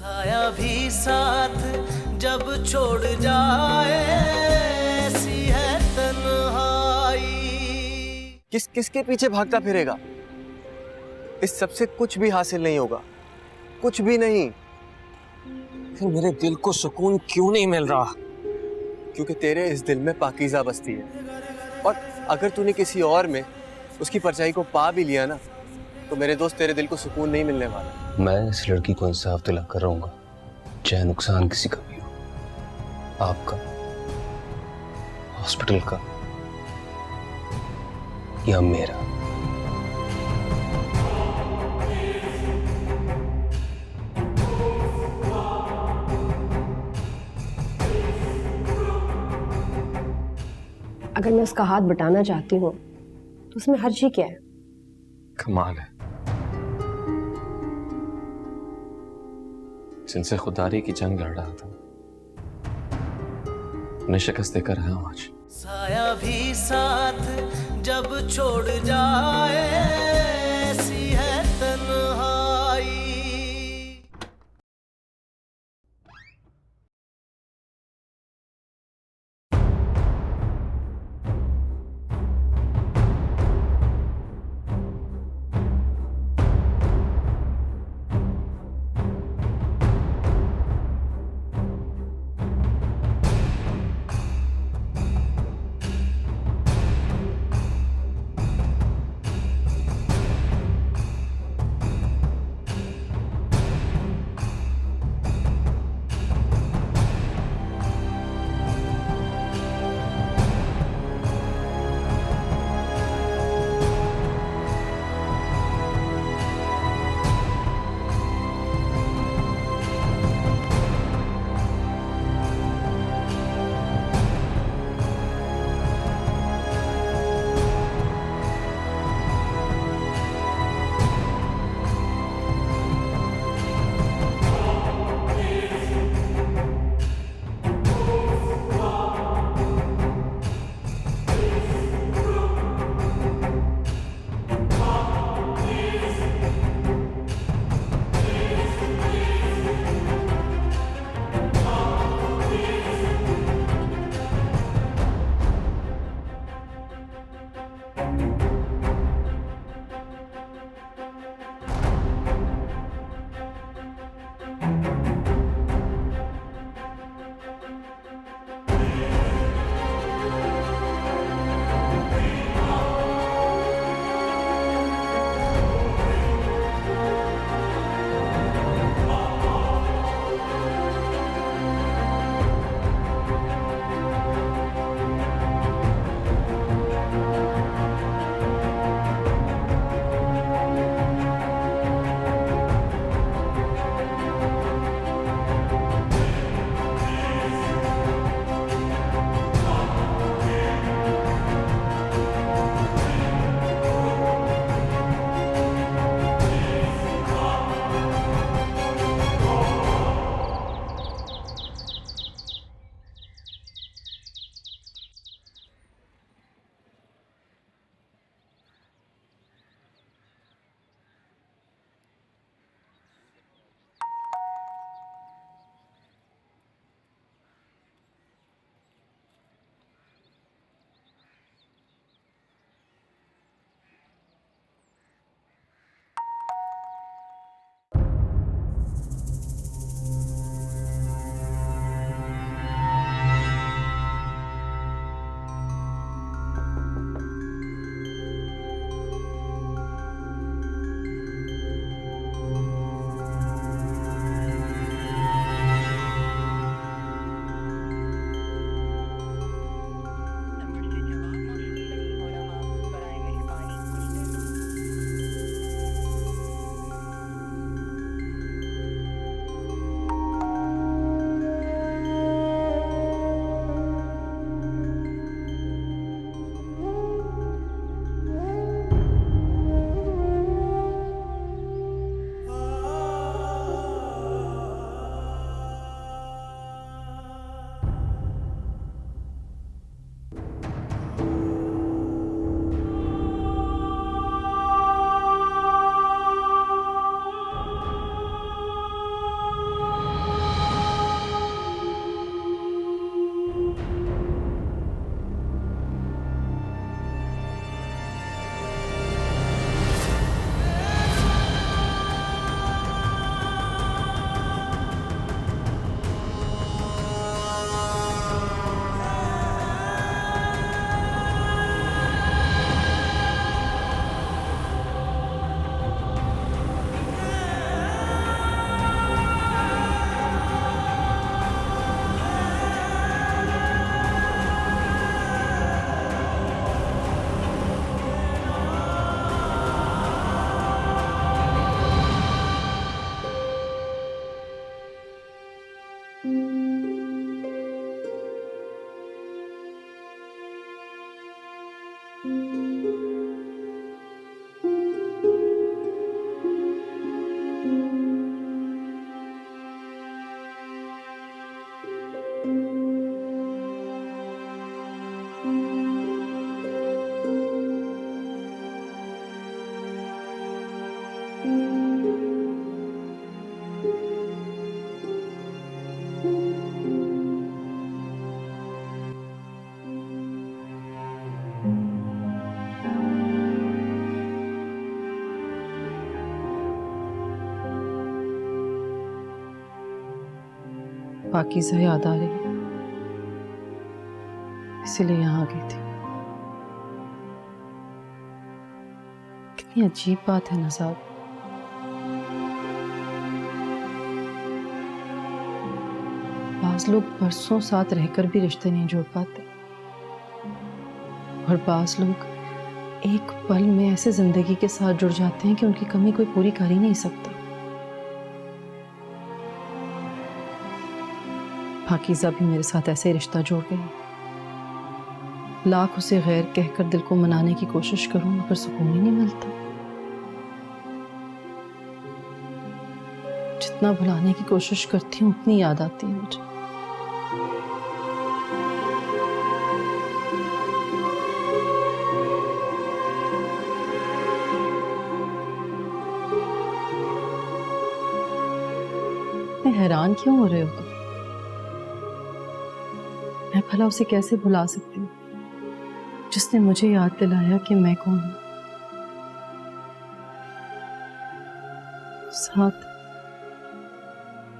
साया भी साथ जब छोड़ जाए, ऐसी है तन्हाई। किसके पीछे भागता फिरेगा? इस सब से कुछ भी हासिल नहीं होगा, कुछ भी नहीं। फिर मेरे दिल को सुकून क्यों नहीं मिल रहा? क्योंकि तेरे इस दिल में पाकीज़ा बसती है, और अगर तूने किसी और में उसकी परछाई को पा भी लिया ना, तो मेरे दोस्त तेरे दिल को सुकून नहीं मिलने वाला। मैं इस लड़की को इंसाफ दिला कर रहूंगा, चाहे नुकसान किसी का भी हो। आपका, हॉस्पिटल का या मेरा। अगर मैं उसका हाथ बटाना चाहती हूँ तो उसमें हर्ज ही क्या है? कमाल है, जिनसे खुदारी की जंग लड़ रहा था उन्हें शिकस्त देकर आया हूं आज। साया भी साथ जब छोड़ जाए, ऐसी है तन्हाई। पाकीज़ा याद आ रही है, इसीलिए यहाँ आ गई थी। कितनी अजीब बात है ना साहब। बाज लोग बरसों साथ रहकर भी रिश्ते नहीं जोड़ पाते, और बाज लोग एक पल में ऐसे जिंदगी के साथ जुड़ जाते हैं कि उनकी कमी कोई पूरी कर ही नहीं सकता। पाकीज़ा भी मेरे साथ ऐसे रिश्ता जोड़ गई। लाख उसे गैर कहकर दिल को मनाने की कोशिश करूं मगर सुकून ही नहीं मिलता। जितना भुलाने की कोशिश करती हूँ उतनी याद आती है मुझे। इतने हैरान क्यों हो रहे हो तुम? मैं भला उसे कैसे भुला सकती हूँ जिसने मुझे याद दिलाया कि मैं कौन हूँ। साथ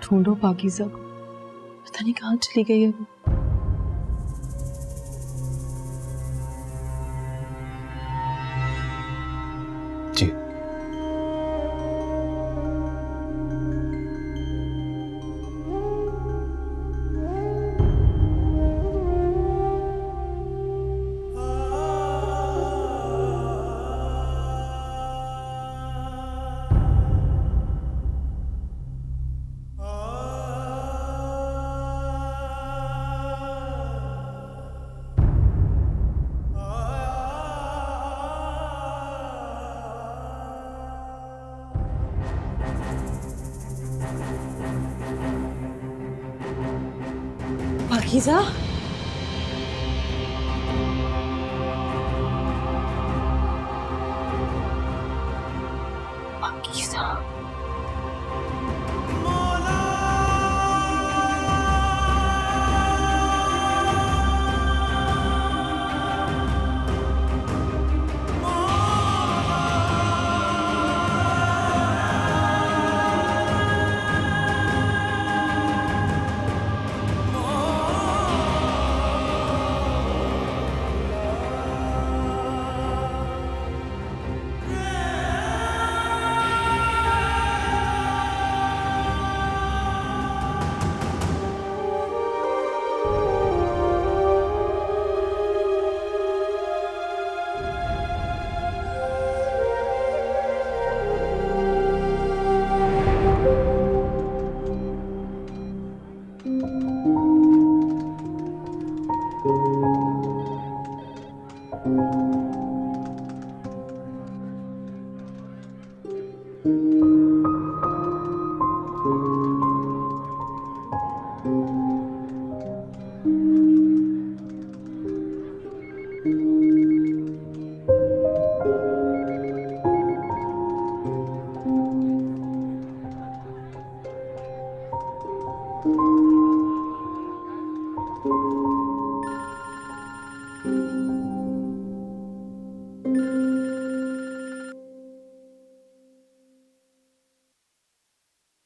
ढूंढो पाकीज़ा को, पता नहीं कहाँ चली गई है वो। जी पाकीज़ा, पाकीज़ा,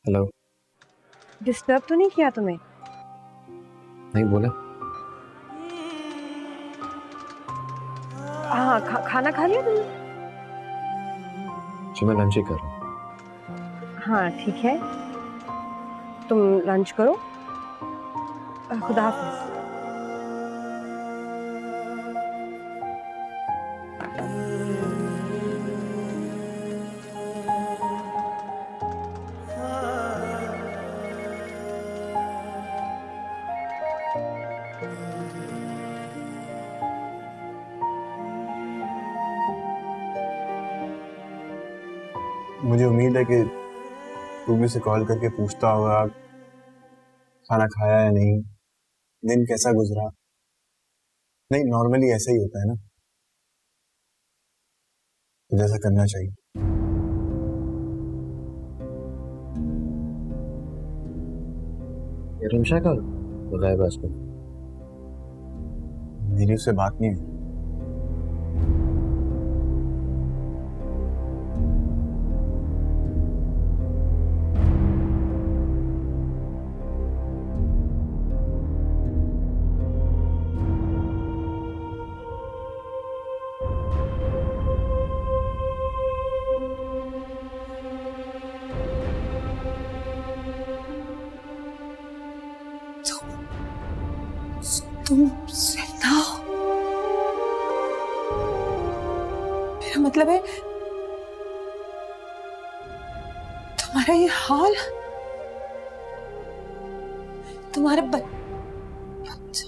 हेलो। डिस्टर्ब तो नहीं किया तुम्हें? नहीं बोला। हाँ, खाना खा लिया तुमने? जी मैं लंच ही कर रहा हूँ। हाँ ठीक है, तुम लंच करो। खुदा हाफिज। मुझे उम्मीद है कि तू भी उसे कॉल करके पूछता होगा खाना खाया या नहीं, दिन कैसा गुजरा। नहीं, नॉर्मली ऐसा ही होता है ना, तो जैसा करना चाहिए। रिमशा का गायब है आजकल। मेरी उससे बात नहीं हुई। तुम जिंदा हो? मेरा मतलब है तुम्हारा ये हाल, तुम्हारे बच्चा।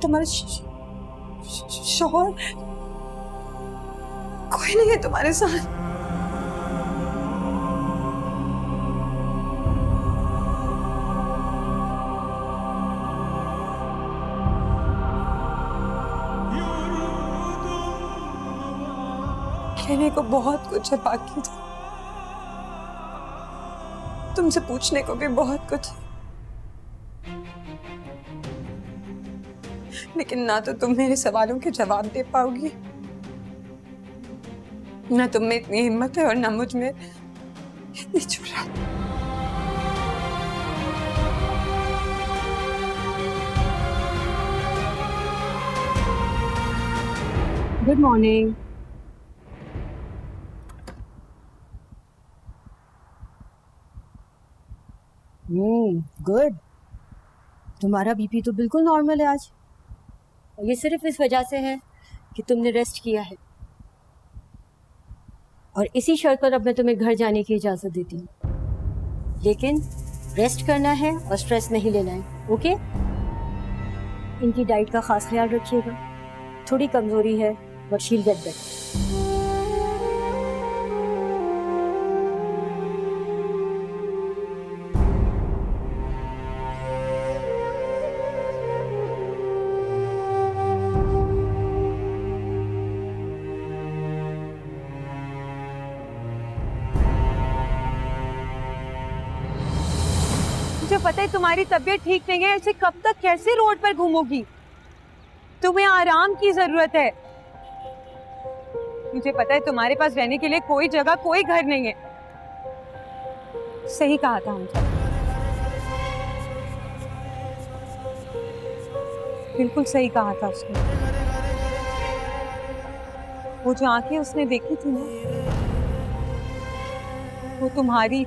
तुम्हारा शोहर कोई नहीं है तुम्हारे साथ? कहने को बहुत कुछ है बाकी, तुमसे पूछने को भी बहुत कुछ है, लेकिन ना तो तुम मेरे सवालों के जवाब दे पाओगी, ना तुम में इतनी हिम्मत है और ना मुझ में इतनी जुर्रत। Good morning. गुड। तुम्हारा बीपी तो बिल्कुल नॉर्मल है आज, और ये सिर्फ इस वजह से है कि तुमने रेस्ट किया है, और इसी शर्त पर अब मैं तुम्हें घर जाने की इजाज़त देती हूँ, लेकिन रेस्ट करना है और स्ट्रेस नहीं लेना है। ओके? इनकी डाइट का खास ख्याल रखिएगा, थोड़ी कमजोरी है but she will get better. मुझे पता है तुम्हारी तबीयत ठीक नहीं है, ऐसे कब तक कैसे रोड पर घूमोगी? तुम्हें आराम की जरूरत है। मुझे पता है तुम्हारे पास रहने के लिए कोई जगह, कोई घर नहीं है। सही कहा था हमसे, बिल्कुल सही कहा था उसने। वो जो आंखें उसने देखी थी ना, वो तुम्हारी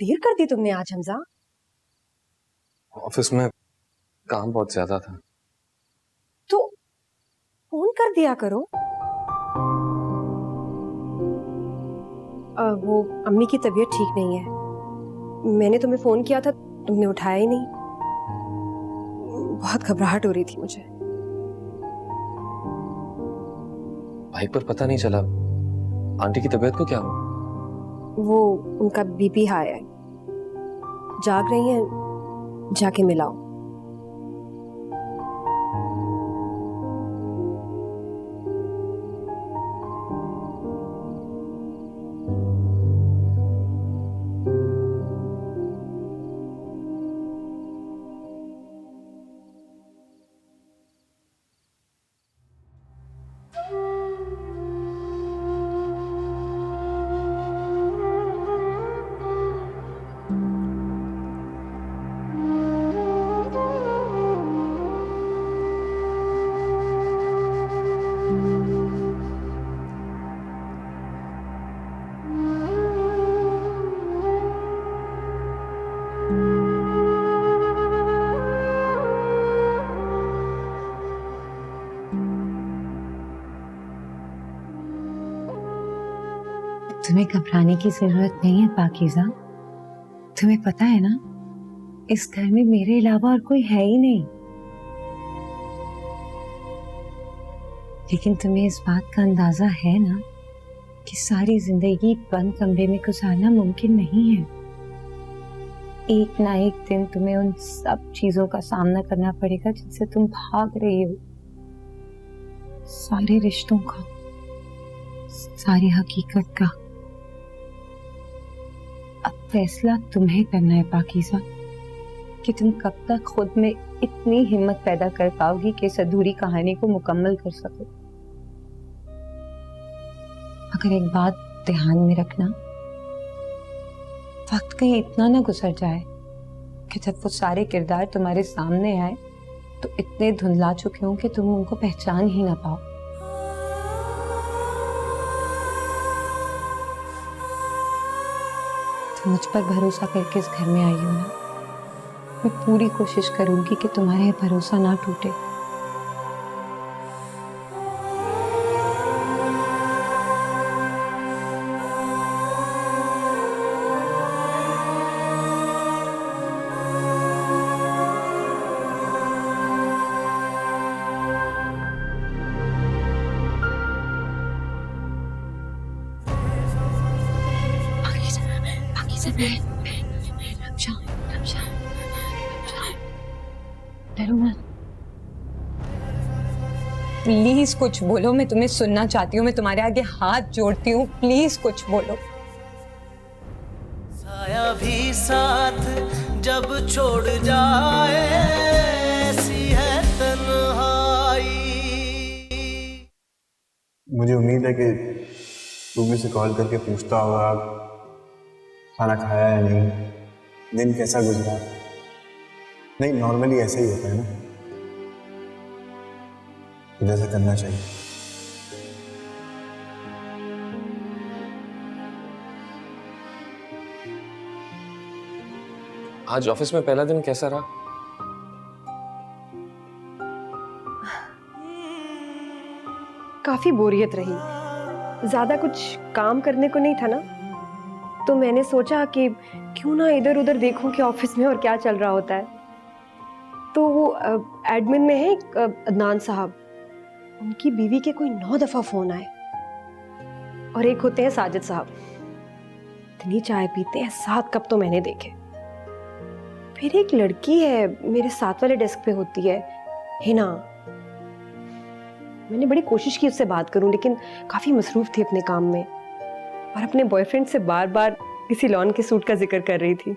देर कर दी तुमने आज हमजा। ऑफिस में काम बहुत ज्यादा था। तो फोन कर दिया करो। वो अम्मी की तबीयत ठीक नहीं है। मैंने तुम्हें फोन किया था, तुमने उठाया ही नहीं। बहुत घबराहट हो रही थी मुझे। भाई पर पता नहीं चला, आंटी की तबीयत को क्या हुआ? वो उनका बीपी हाई है, जाग रही हैं, जाके मिलाओ। तुम्हें घबराने की जरूरत नहीं है पाकीज़ा। तुम्हें पता है ना, इस घर में मेरे अलावा और कोई है ही नहीं। लेकिन तुम्हें इस बात का अंदाजा है ना कि सारी जिंदगी बंद कमरे में गुजारना मुमकिन नहीं है। एक ना एक दिन तुम्हें उन सब चीजों का सामना करना पड़ेगा जिनसे तुम भाग रही हो। सारे रिश्तों का, सारी हकीकत का। अब फैसला तुम्हें करना है पाकीज़ा कि तुम कब तक खुद में इतनी हिम्मत पैदा कर पाओगी कि इस अधूरी कहानी को मुकम्मल कर सको। अगर एक बात ध्यान में रखना, वक्त कहीं इतना ना गुजर जाए कि जब वो सारे किरदार तुम्हारे सामने आए तो इतने धुंधला चुके हो कि तुम उनको पहचान ही ना पाओ। तुम मुझ पर भरोसा करके इस घर में आई हो ना, मैं पूरी कोशिश करूंगी कि तुम्हारा ये भरोसा ना टूटे। प्लीज कुछ बोलो, मैं तुम्हें सुनना चाहती हूँ। मैं तुम्हारे आगे हाथ जोड़ती हूँ, प्लीज कुछ बोलो। साया भी साथ जब छोड़ जाए, ऐसी है तन्हाई। मुझे उम्मीद है कि तू भी उसे कॉल करके पूछता होगा खाना खाया या नहीं, दिन कैसा गुजरा। नहीं, नॉर्मली ऐसा ही होता है ना, जैसा करना चाहिए। आज ऑफिस में पहला दिन कैसा रहा? काफी बोरियत रही, ज्यादा कुछ काम करने को नहीं था ना, तो मैंने सोचा कि क्यों ना इधर उधर देखूं कि ऑफिस में और क्या चल रहा होता है। तो वो एडमिन में है एक अदनान साहब, उनकी बीवी के कोई 9 दफा फोन आए, और एक होते हैं साजिद साहब, इतनी चाय पीते हैं 7 कप तो मैंने देखे। फिर एक लड़की है मेरे साथ वाले डेस्क पे होती है, हिना। मैंने बड़ी कोशिश की उससे बात करूं, लेकिन काफी मसरूफ थी अपने काम में और अपने बॉयफ्रेंड से बार बार किसी लॉन के सूट का जिक्र कर रही थी।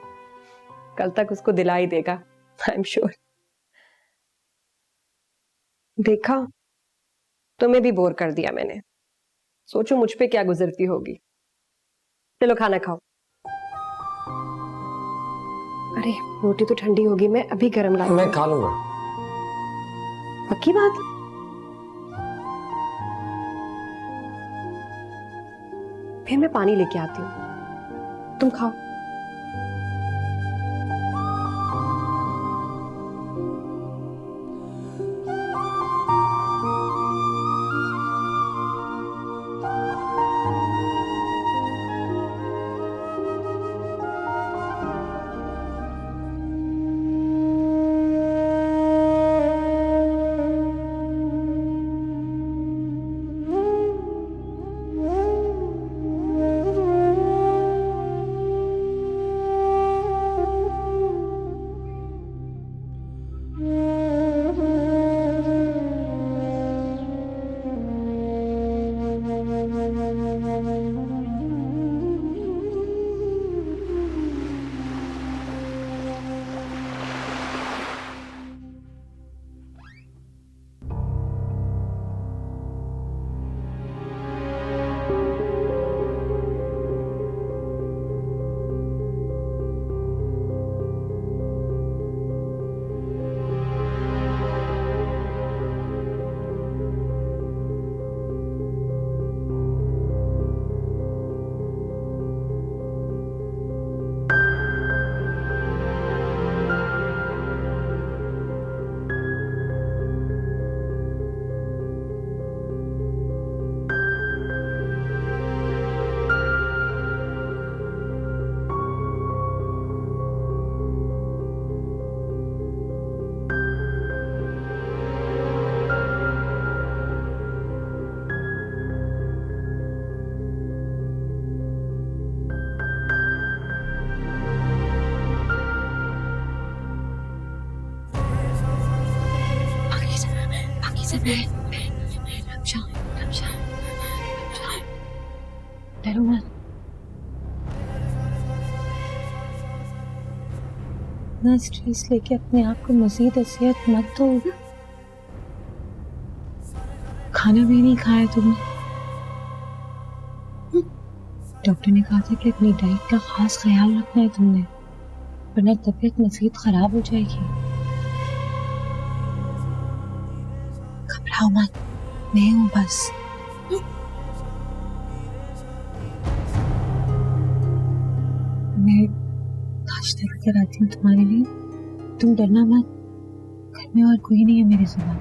कल तक उसको दिला ही देगा, आई एम श्योर। देखा, तुम्हें भी बोर कर दिया मैंने। सोचो मुझ पे क्या गुजरती होगी। चलो खाना खाओ। अरे रोटी तो ठंडी होगी, मैं अभी गर्म ला। मैं खा लूंगा। पक्की बात? फिर मैं पानी लेके आती हूँ, तुम खाओ। डरो मत। ना स्ट्रेस लेके अपने आप को मजीद असियत मत दो। खाना भी नहीं खाया तुमने। डॉक्टर ने कहा था कि अपनी डाइट का खास ख्याल रखना है तुमने, वरना तबीयत मजीद खराब हो जाएगी। घबराओ मत, मैं हूं बस। मैं नाश्ता लेकर आती हूँ तुम्हारे लिए, तुम डरना मत। घर में और कोई नहीं है मेरे सिवा।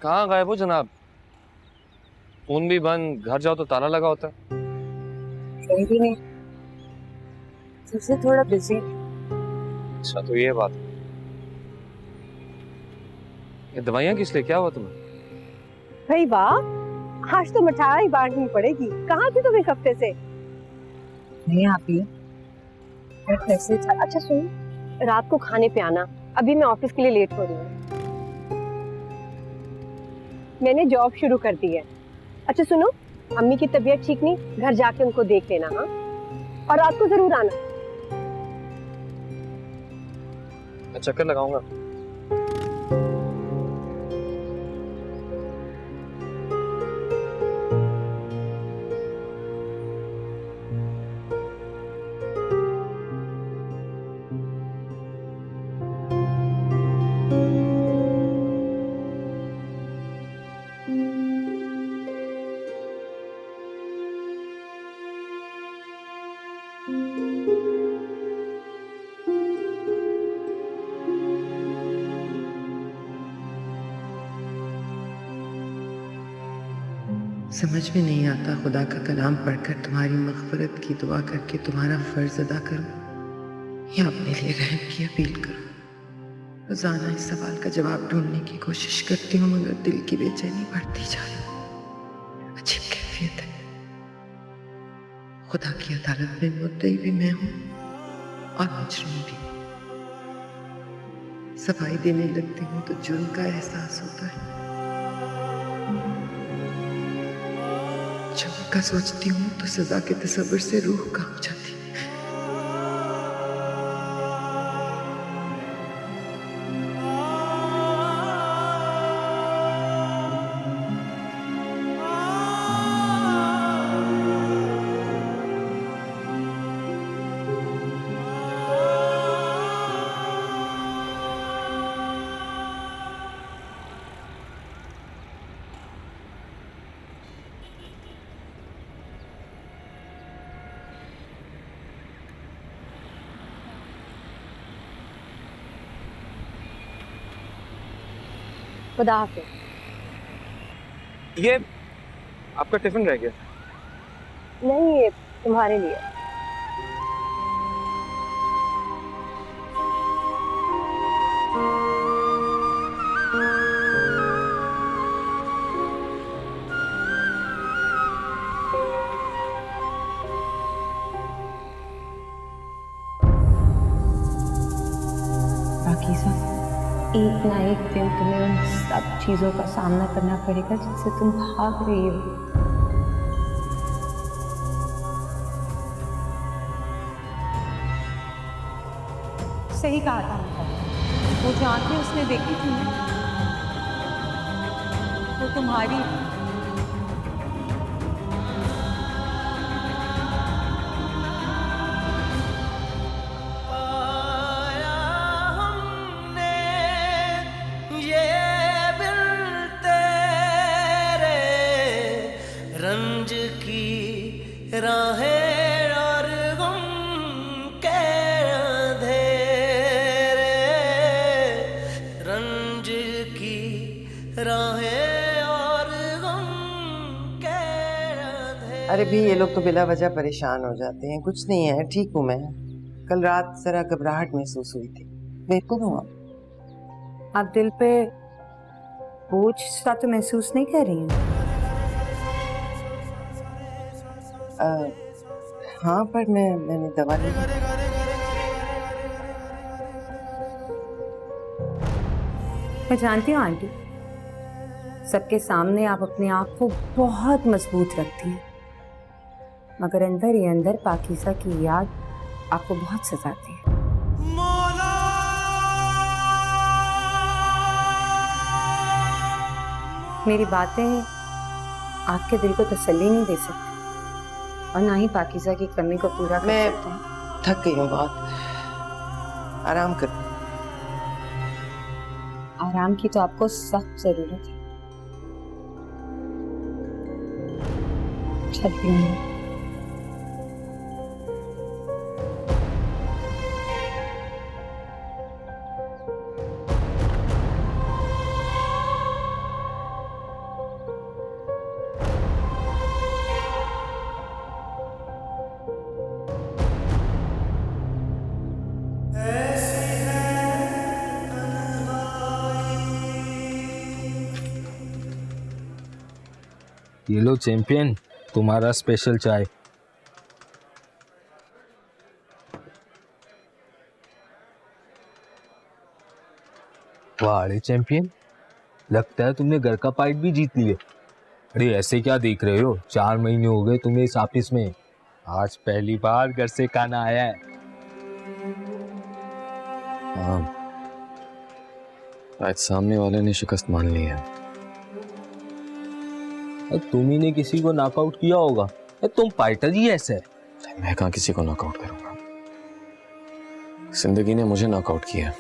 कहाँ गायब हो जनाब? फोन भी बंद, घर जाओ तो ताला लगा होता है। कहीं भी नहीं, सबसे थोड़ा बिजी। अच्छा तो ये बात है। ये दवाइयाँ किस लिए, क्या हुआ तुम्हें? भाई वाह, आज तो मिठाई बांटनी पड़ेगी। कहाँ थी तुम एक हफ्ते से? नहीं आप ही कैसे? अच्छा सुन, रात को खाने पे आना, अभी मैं ऑफिस के लिए लेट हो रही हूँ। मैंने जॉब शुरू कर दी है। अच्छा सुनो, अम्मी की तबीयत ठीक नहीं, घर जाके उनको देख लेना। हाँ, और रात को जरूर आना। मैं चक्कर लगाऊंगा। समझ में नहीं आता खुदा का कलाम पढ़कर तुम्हारी मग़फ़िरत की दुआ करके तुम्हारा फ़र्ज़ अदा करूं या अपने लिए रहम की अपील करूं। रोज़ाना इस सवाल का जवाब ढूंढने की कोशिश करती हूँ, मगर दिल की बेचैनी बढ़ती जा रही। अजीब कैफियत है। खुदा की अदालत में मुद्दई भी मैं हूँ और मजरूम भी। सफाई देने लगती हूँ तो जुर्म का एहसास होता है। जब का सोचती हूँ तो सजा के तसव्वुर से रूह कांप जाती है। खुदा हाफिज़। ये आपका टिफिन रह गया। नहीं, ये तुम्हारे लिए। एक ना एक दिन तुम्हें उन सब चीजों का सामना करना पड़ेगा जिससे तुम भाग रही हो। सही कहा था उनका। वो जो आंखें उसने देखी थी ना, वो तुम्हारी पाया हमने ये बिल तेरे रंज की राहें और गम के अंधेरे, रंज की राहें और गम के अंधेरे। अरे भी ये लोग तो बिला वजह परेशान हो जाते हैं। कुछ नहीं है, ठीक हूँ मैं। कल रात जरा घबराहट महसूस हुई थी। बेहतर हूँ अब। आप दिल पे बोझ सा तो महसूस नहीं कर रही हैं? हाँ, पर मैंने दवा ली। मैं जानती हूँ आंटी, सबके सामने आप अपने आप को बहुत मजबूत रखती हैं, मगर अंदर ही अंदर पाकीज़ा की याद आपको बहुत सताती है। मेरी बातें आपके दिल को तसल्ली नहीं दे सकती और ना ही पाकीज़ा की कमी को पूरा कर सकते हैं। थक गई हूँ बहुत, आराम कर। आराम की तो आपको सख्त जरूरत है। चलिए। ये लो चैंपियन, तुम्हारा स्पेशल चाय। वाह अरे चैंपियन, लगता है तुमने घर का फाइट भी जीत लिया। अरे ऐसे क्या देख रहे हो, 4 महीने हो गए तुम्हें इस ऑफिस में, आज पहली बार घर से खाना आया है। हाँ, आज सामने वाले ने शिकस्त मान ली है। तुम ही ने किसी को नॉकआउट किया होगा, तुम फाइटर ही ऐसे है। मैं कहाँ किसी को नॉकआउट करूंगा, जिंदगी ने मुझे नॉकआउट किया।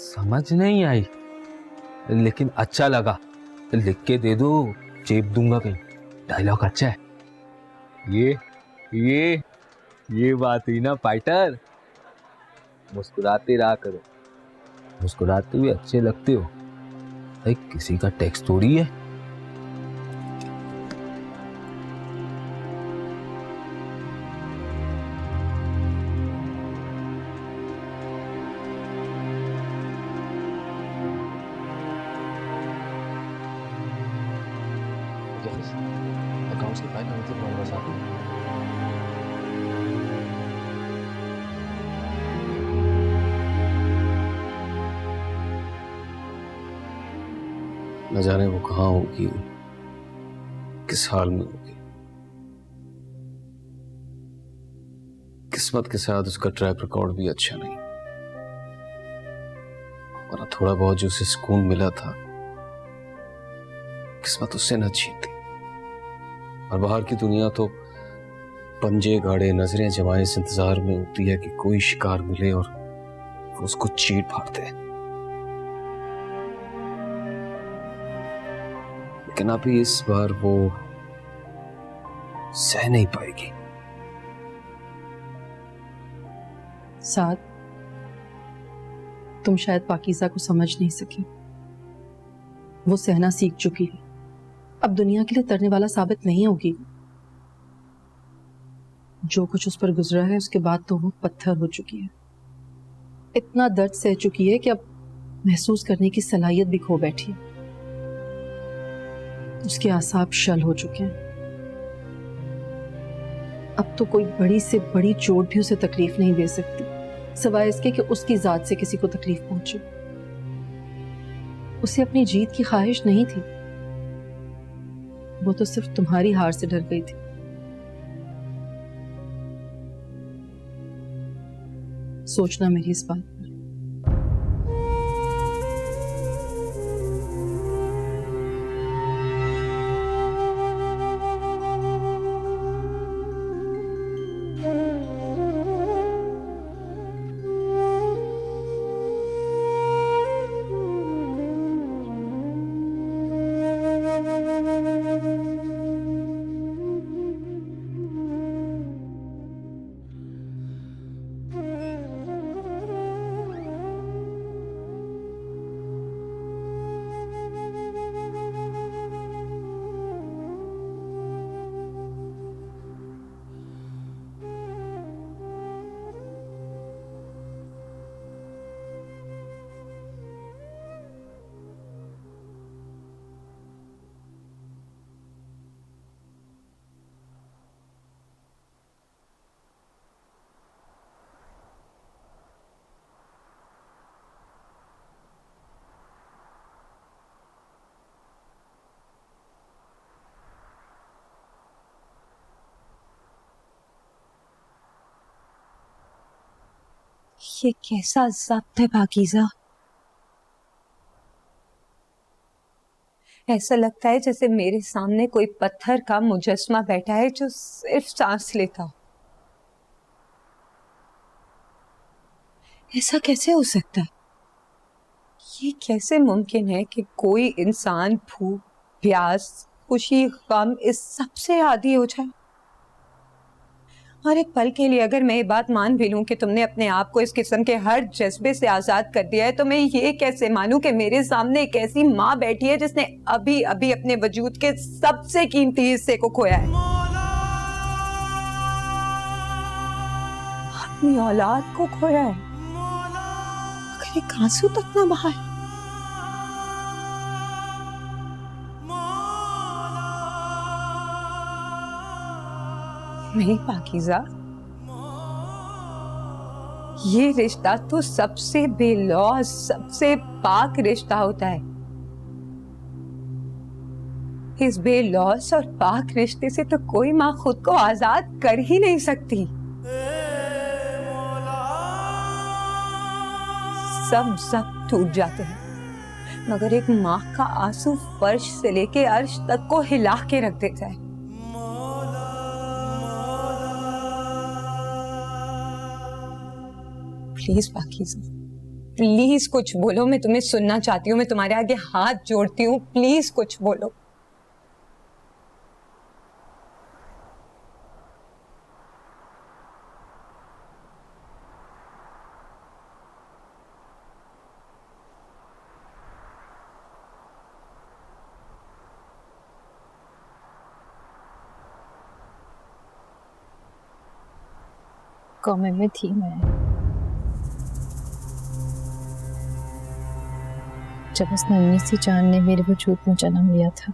समझ नहीं आई, लेकिन अच्छा लगा। लिख के दे दो, चेप दूंगा कहीं। डायलॉग अच्छा है। ये बात हुई ना फाइटर। मुस्कुराते रहा करो, मुस्कुराते हुए अच्छे लगते हो। किसी का टैक्स थोड़ी है। अकाउंट्स की फाइल मतलब नंबर साथ में। न जाने वो कहाँ होगी, किस हाल में होगी। किस्मत के साथ उसका ट्रैक रिकॉर्ड भी अच्छा नहीं, वरना थोड़ा बहुत जो उसे सुकून मिला था किस्मत उससे न छीनती। और बाहर की दुनिया तो पंजे गाड़े नजरें जमाए इस इंतजार में होती है कि कोई शिकार मिले और वो उसको चीर फाड़ दे। लेकिन अभी इस बार वो सह नहीं पाएगी। साथ तुम शायद पाकीज़ा को समझ नहीं सके। वो सहना सीख चुकी है, अब दुनिया के लिए तरने वाला साबित नहीं होगी। जो कुछ उस पर गुजरा है उसके बाद तो वो पत्थर हो चुकी है। इतना दर्द सह चुकी है कि अब महसूस करने की सलाहियत भी खो बैठी है। उसके आसाब शल हो चुके हैं। अब तो कोई बड़ी से बड़ी चोट भी उसे तकलीफ नहीं दे सकती। सिवाय इसके कि उसकी जात से किसी को तकलीफ पहुंचे। उसे अपनी जीत की ख्वाहिश नहीं थी, वो तो सिर्फ तुम्हारी हार से डर गई थी। सोचना मेरी इस बात पर। ये कैसा ज़ब्त है पाकीज़ा? ऐसा लगता है जैसे मेरे सामने कोई पत्थर का मुजस्मा बैठा है जो सिर्फ सांस लेता हो। ऐसा कैसे हो सकता है? ये कैसे मुमकिन है कि कोई इंसान भूख, प्यास, खुशी, गम इस सब से आदी हो जाए? और एक पल के लिए अगर मैं ये बात मान भी लूं कि तुमने अपने आप को इस किस्म के हर जज्बे से आजाद कर दिया है, तो मैं ये कैसे मानूं कि मेरे सामने एक ऐसी माँ बैठी है जिसने अभी अभी अपने वजूद के सबसे कीमती हिस्से को खोया है, अपनी औलाद को खोया है। अगर एक आंसू तक ना बहा है। नहीं पाकीज़ा, ये रिश्ता तो सबसे बेलौस, सबसे पाक रिश्ता होता है। इस बेलौस और पाक रिश्ते से तो कोई माँ खुद को आजाद कर ही नहीं सकती। सब टूट जाते हैं, मगर एक माँ का आंसू फर्श से लेके अर्श तक को हिला के रख देता है। प्लीज पाकीज़ा, प्लीज कुछ बोलो, मैं तुम्हें सुनना चाहती हूँ। मैं तुम्हारे आगे हाथ जोड़ती हूँ, प्लीज कुछ बोलो। कौमे में थी मैं जब उस नन्ही सी जान ने मेरे वजूद में जन्म लिया था।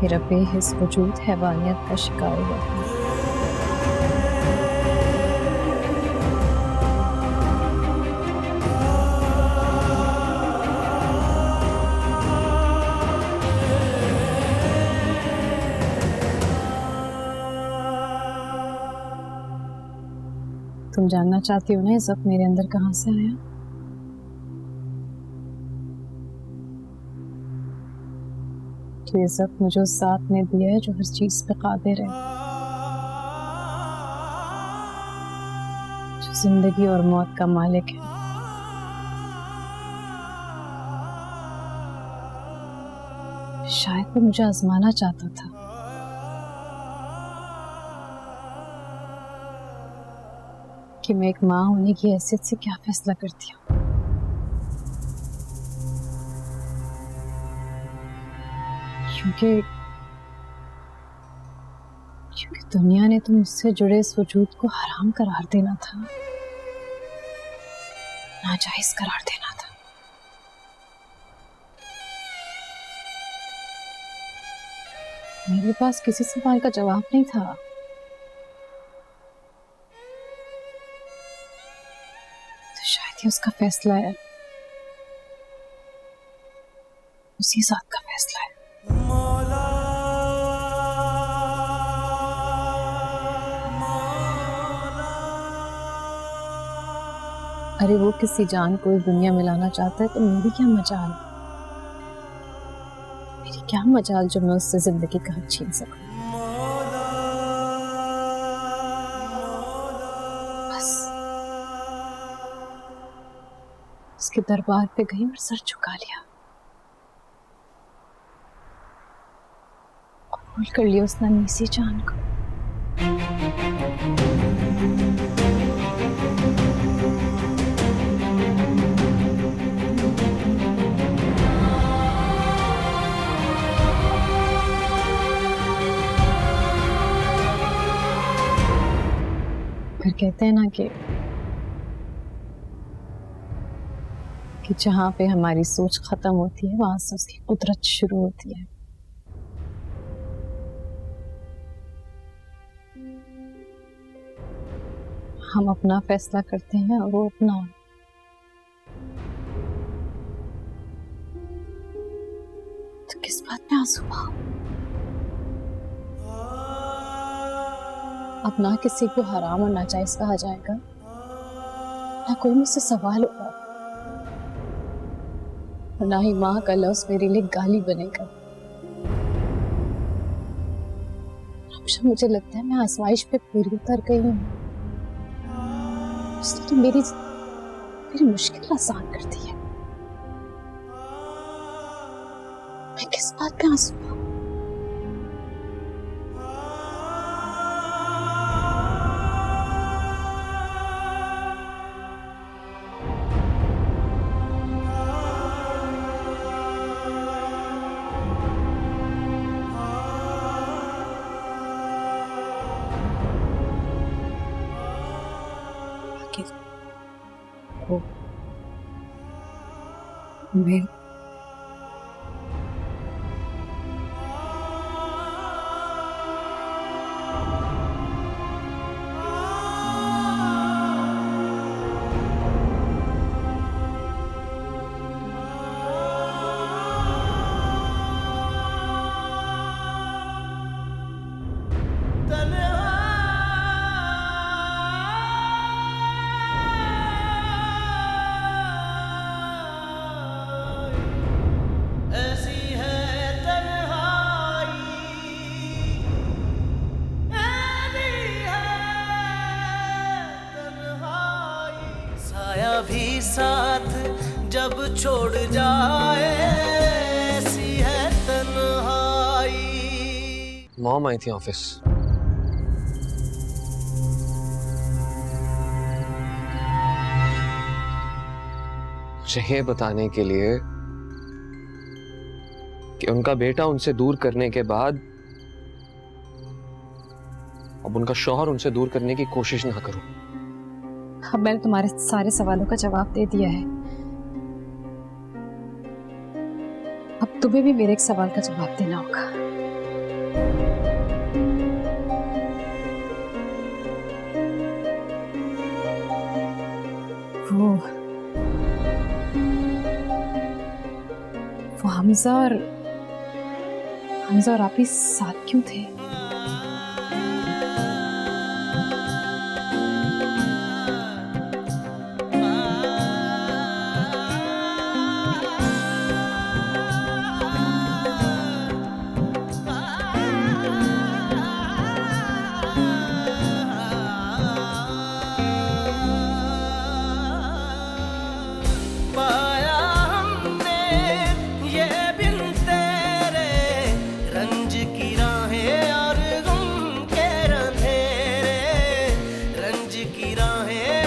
मेरा बेहिस वजूद हैवानियत का शिकार हुआ था। तुम जानना चाहती हो ना ये सब मेरे अंदर कहां से आया? तो ये सब मुझे उस साथ ने दिया है जो हर चीज पे कादिर है, जो जिंदगी और मौत का मालिक है। शायद वो मुझे आजमाना चाहता था, कि मैं एक माँ होने की हैसियत से क्या फैसला करती हूँ। क्योंकि दुनिया ने तो मुझसे जुड़े इस वजूद को हराम करार देना था, नाजायज करार देना था। मेरे पास किसी सवाल का जवाब नहीं था। ये उसका फैसला है, उसी साथ का फैसला है। अरे वो किसी जान को इस दुनिया में लाना चाहता है तो मेरी क्या मजाल, मेरी क्या मजाल जो मैं उससे जिंदगी का हक छीन सकूं। बस उसके दरबार पे गई और सर झुका लिया और भूल कर लिया उस नन्ही जान को। फिर कहते हैं ना कि जहां पे हमारी सोच खत्म होती है वहां से उसकी कुदरत शुरू होती है। हम अपना फैसला करते हैं और वो अपना। तो किस बात में आंसू बहाऊं? अब ना किसी को हराम और नाजायज कहा जाएगा, ना कोई मुझसे सवाल होगा, और ना ही माँ का लफ्ज मेरे लिए गाली बनेगा। अब मुझे लगता है मैं आजमाइश पे पूरी उतर गई हूँ, उसने तो मेरी मुश्किल आसान कर दी है। मैं किस बात पे आंसू बहाऊं? मैं भी साथ जब छोड़ जाए ऐसी है तन्हाई। मॉम आई थी ऑफिस। मुझे ये बताने के लिए कि उनका बेटा उनसे दूर करने के बाद अब उनका शौहर उनसे दूर करने की कोशिश ना करूं। अब मैंने तुम्हारे सारे सवालों का जवाब दे दिया है, अब तुम्हें भी मेरे एक सवाल का जवाब देना होगा। वो हमजा और आप ही साथ क्यों थे? की राहें